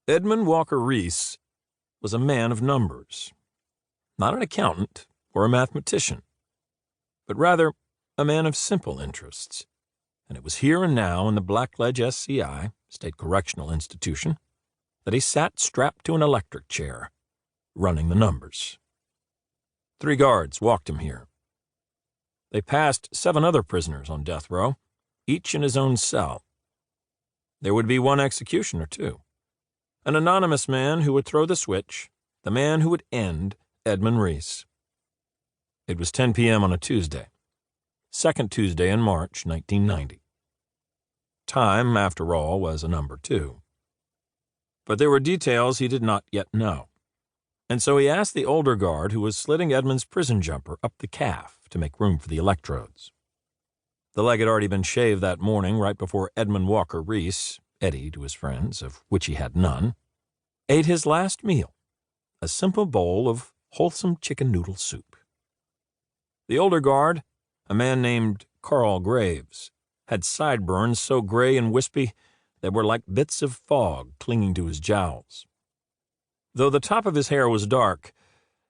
Edmund Walker Reese was a man of numbers, not an accountant or a mathematician, but rather a man of simple interests, and it was here and now in the Blackledge SCI, State Correctional Institution, that he sat strapped to an electric chair, running the numbers. 3 guards walked him here. They passed 7 other prisoners on death row, each in his own cell. There would be 1 executioner, too. An anonymous man who would throw the switch, the man who would end Edmund Reese. It was 10 p.m. on a Tuesday, 2nd Tuesday in March, 1990. Time, after all, was a number, too. But there were details he did not yet know, and so he asked the older guard who was slitting Edmund's prison jumper up the calf to make room for the electrodes. The leg had already been shaved that morning right before Edmund Walker Reese, Eddie to his friends, of which he had none, ate his last meal, a simple bowl of wholesome chicken noodle soup. The older guard, a man named Carl Graves, had sideburns so gray and wispy they were like bits of fog clinging to his jowls. Though the top of his hair was dark,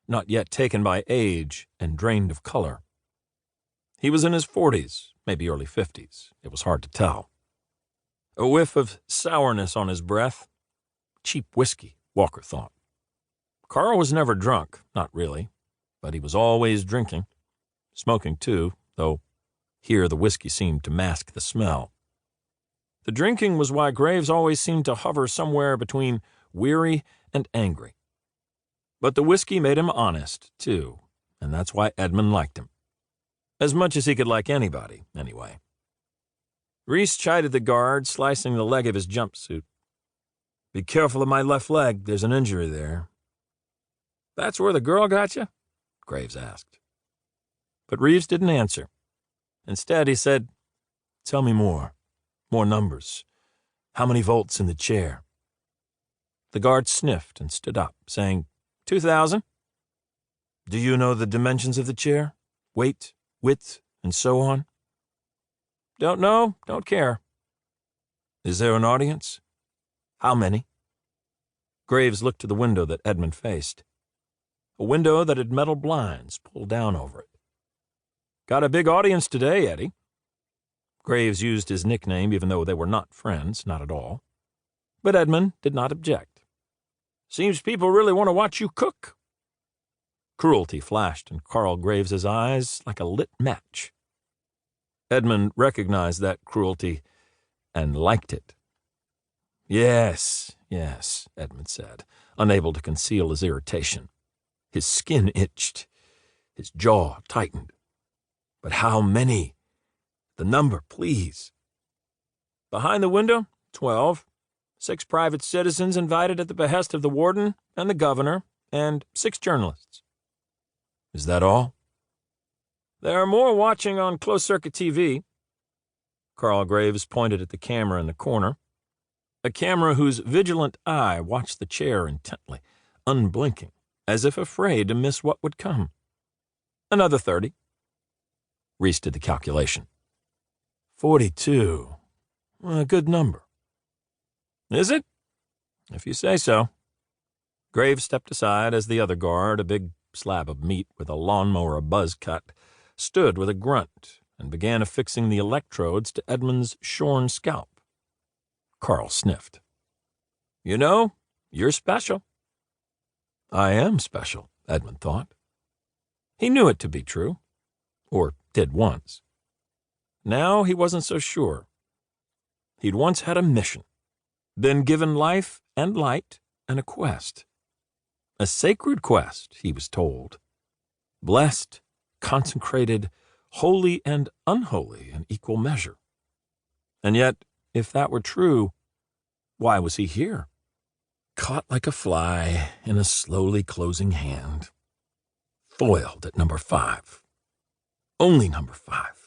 not yet taken by age and drained of color. He was in his 40s, maybe early 50s. It was hard to tell. A whiff of sourness on his breath. Cheap whiskey, Walker thought. Carl was never drunk, not really, but he was always drinking. Smoking, too, though here the whiskey seemed to mask the smell. The drinking was why Graves always seemed to hover somewhere between weary and angry. But the whiskey made him honest, too, and that's why Edmund liked him. As much as he could like anybody, anyway. Reese chided the guard, slicing the leg of his jumpsuit. "Be careful of my left leg. There's an injury there." "That's where the girl got you?" Graves asked. But Reeves didn't answer. Instead, he said, "Tell me more. More numbers. How many volts in the chair?" The guard sniffed and stood up, saying, 2,000. "Do you know the dimensions of the chair? Weight, width, and so on?" "Don't know, don't care." "Is there an audience?" "How many?" Graves looked to the window that Edmund faced. A window that had metal blinds pulled down over it. "Got a big audience today, Eddie." Graves used his nickname even though they were not friends, not at all. But Edmund did not object. "Seems people really want to watch you cook." Cruelty flashed in Carl Graves's eyes like a lit match. Edmund recognized that cruelty and liked it. Yes, Edmund said, unable to conceal his irritation. His skin itched. His jaw tightened. "But how many? The number, please." "Behind the window, 12. 6 private citizens invited at the behest of the warden and the governor, and 6 journalists." "Is that all?" "There are more watching on closed-circuit TV." Carl Graves pointed at the camera in the corner, a camera whose vigilant eye watched the chair intently, unblinking, as if afraid to miss what would come. "Another 30. Reese did the calculation. 42. A good number. "Is it? If you say so." Graves stepped aside as the other guard, a big slab of meat with a lawnmower buzz cut, stood with a grunt and began affixing the electrodes to Edmund's shorn scalp. Carl sniffed. "You know, you're special." "I am special," Edmund thought. He knew it to be true, or did once. Now he wasn't so sure. He'd once had a mission, been given life and light and a quest. A sacred quest, he was told. Blessed, consecrated, holy and unholy in equal measure. And yet, if that were true, why was he here? Caught like a fly in a slowly closing hand. Foiled at number 5. Only number 5.